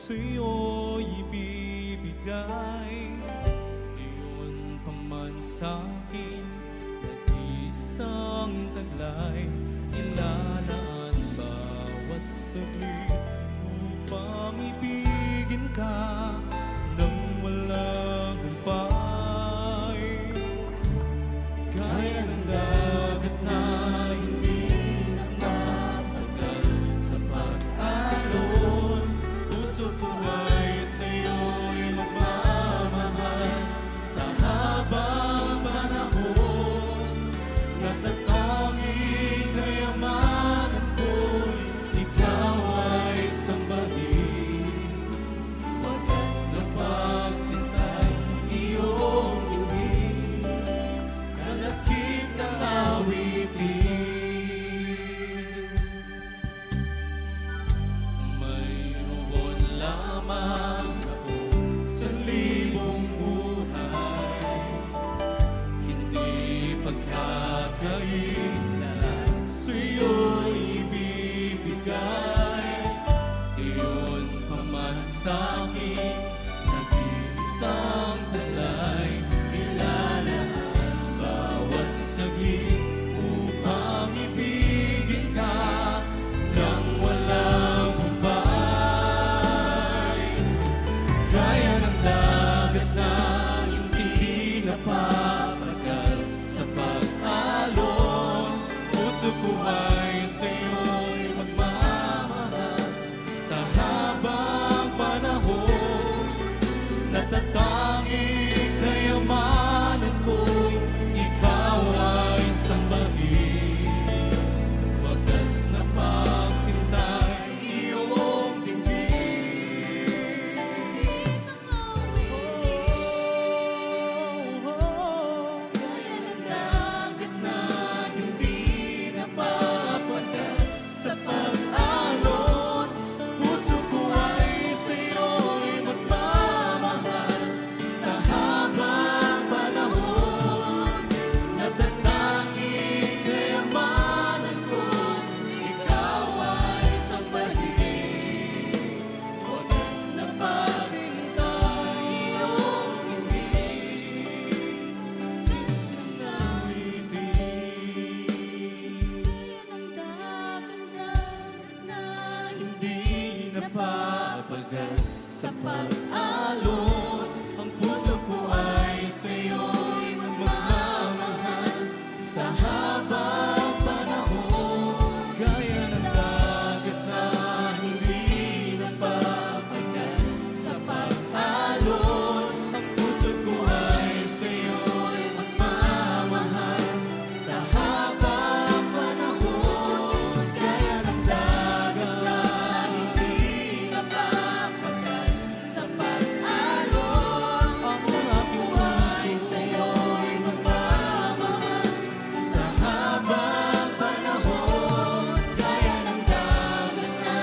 sa'yo'y ibibigay. Iyon pa man sa'kin, nag-iisang taglay. Ilalaan bawat saglit upang ibigin ka nang walang humpay. Gaya ng dagat na hindi nagtatagal sa pag-alon, puso ko ay sa'yo'y magmamahal sa habang panahon. Natatanging kayamanan ko'y ikaw ay sambahin. Wagas na pagsintay iyong inggit, kalakip ng awitin. Mayroon lamang ako sa libong buhay, hindi pagkakain, lahat sa'yo'y ibibigay. Iyon pa man sa'kin, nag-iisang talay. Ilalaan bawat saglit upang ibigin ka nang walang humpay. Gaya ng dagat na hindi napapagal sa pag-alon, puso ko ay sa'yo'y magmamahal sa habang panahon. Natatanging kayamanan ko'y ikaw ay sambahin. Wagas na pagsintay iyong dinggin. Gaya ng dagat na hindi napapagal sa pag-alon, puso ko ay sa'yo'y magmamahal sa habang panahon. Natatanging kayamanan ko, ikaw ay sambahin. Wagas na pagsintay iyong inggit, ng awitin. Hindi napapagal sa pag-alon, ang puso ko ay sa'yo'y magmamahal sa habang panahon. Gaya ng dagat na hindi napapagal sa pag-alon, ang puso ko ay sa'yo'y magmamahal sa habang panahon. Gaya ng dagat na hindi napapagal sa pag-alon, ang puso ko ay sa'yo'y magmamahal sa habang panahon. Gaya ng dagat na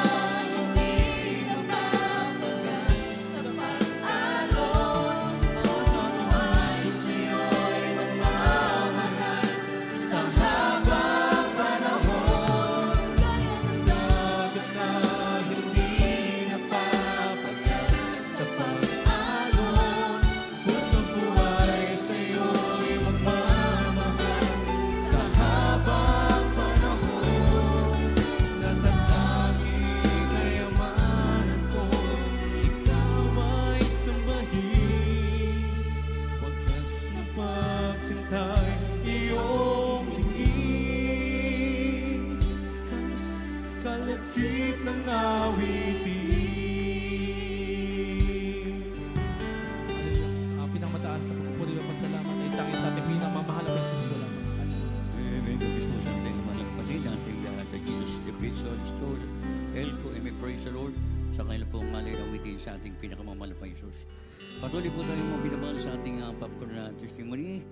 hindi napapagal sa pag-alon, ang puso ko ay sa'yo'y magmamahal sa habang panahon. Gaya ng dagat na hindi napapagal sa pag-alon, puso ko ay sa'yo'y magmamahal sa habang panahon. Natatanging kayamanan ko, ikaw ay sambahin. Wagas na pagsintay iyong inggit, kalakip ng awitin. Pinamataas na pagpupuri ng pasalamat ay tanging sa ating pinamamahal na Jesus ko lamang. May gusto sa ating mga kapatid, ating kay Jesus the Prince of the Lord. Elko, and may praise the Lord sa kanila pong malay na witin sa ating pinakamamahal na Jesus. Patuloy po tayong mabinabal sa ating popcorn na testimony